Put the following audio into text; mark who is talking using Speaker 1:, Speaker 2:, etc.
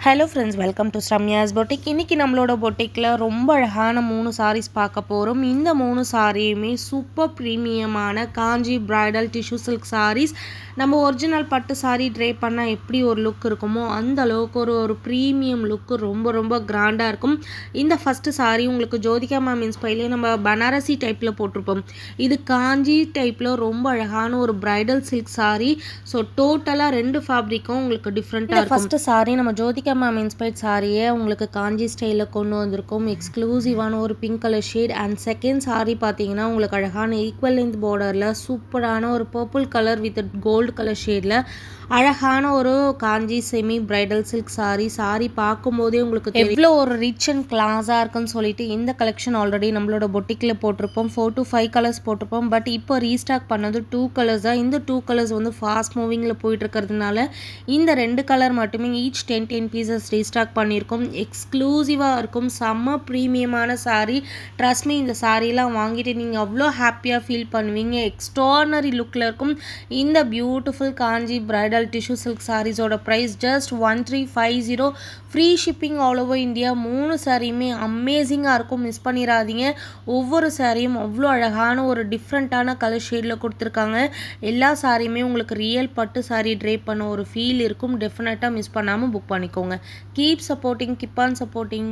Speaker 1: Hello friends, welcome to Ramya's boutique. இன்றைக்கி நம்மளோட பொட்டிக்கில் ரொம்ப அழகான 3 சாரீஸ் பார்க்க போகிறோம். இந்த 3 சாரியுமே சூப்பர் ப்ரீமியமான காஞ்சி பிரைடல் டிஷ்யூ சில்க் சாரீஸ். நம்ம ஒரிஜினல் பட்டு சாரீ ட்ரே பண்ணால் எப்படி ஒரு லுக் இருக்குமோ அந்த அளவுக்கு ஒரு ப்ரீமியம் லுக்கு ரொம்ப ரொம்ப கிராண்டாக இருக்கும். இந்த ஃபஸ்ட்டு சாரீ உங்களுக்கு ஜோதிகா மேம் இன்ஸ்பைர்லேயே நம்ம பனாரசி டைப்பில் போட்டிருப்போம். இது காஞ்சி டைப்பில் ரொம்ப அழகான ஒரு பிரைடல் சில்க் சாரீ. ஸோ டோட்டலாக 2 ஃபேப்ரிக்கும் உங்களுக்கு டிஃப்ரெண்ட்டாக இருக்கும். ஃபஸ்ட்டு சாரீ நம்ம ஜோதிகா மேம் இன்ஸ்பைர்ட் சாரியை உங்களுக்கு காஞ்சி ஸ்டைலில் கொண்டு வந்திருக்கோம். எக்ஸ்க்ளூசிவான ஒரு pink colour shade. And second sari பார்த்தீங்கன்னா உங்களுக்கு அழகான ஈக்குவல் லென்த் பார்டரில் சூப்பரான ஒரு purple colour with gold colour ஷேடில் அழகான ஒரு Kanchi semi bridal silk sari பார்க்கும்போதே உங்களுக்கு எவ்வளோ ஒரு ரிச் அண்ட் கிளாஸாக இருக்குன்னு சொல்லிட்டு இந்த கலெக்ஷன் ஆல்ரெடி நம்மளோட பொட்டிக்கில் போட்டிருப்போம். 4 to 5 கலர்ஸ் போட்டிருப்போம். பட் இப்போ ரீஸ்டாக் பண்ணது 2 கலர்ஸ் தான். இந்த 2 கலர்ஸ் வந்து ஃபாஸ்ட் மூவிங்கில் போயிட்டு இருக்கிறதுனால இந்த 2 கலர் மட்டுமே ஈச் 10 பீசஸ் ரீஸ்டாக் பண்ணியிருக்கோம். எக்ஸ்க்ளூசிவாக இருக்கும். செம்ம ப்ரீமியமான சாரீ. ட்ரஸ்ட் மீ, இந்த சாரீலாம் வாங்கிட்டு நீங்கள் அவ்வளோ ஹாப்பியாக ஃபீல் பண்ணுவீங்க. எக்ஸ்ட்ரானரி லுக்கில் இருக்கும். இந்த beautiful Kanchi bridal tissue silk சாரீஸோட price just 1350. Free shipping all over India. 3 சாரியுமே அமேசிங்காக இருக்கும். மிஸ் பண்ணிடாதீங்க. ஒவ்வொரு சாரியும் அவ்வளோ அழகான ஒரு டிஃப்ரெண்ட்டான கலர் ஷேடில் கொடுத்துருக்காங்க. எல்லா சாரியுமே உங்களுக்கு ரியல் பட்டு சாரீ ட்ரே பண்ண ஒரு ஃபீல் இருக்கும். டெஃபினட்டாக மிஸ் பண்ணாமல் புக் பண்ணிக்கோங்க. Keep supporting, keep on supporting.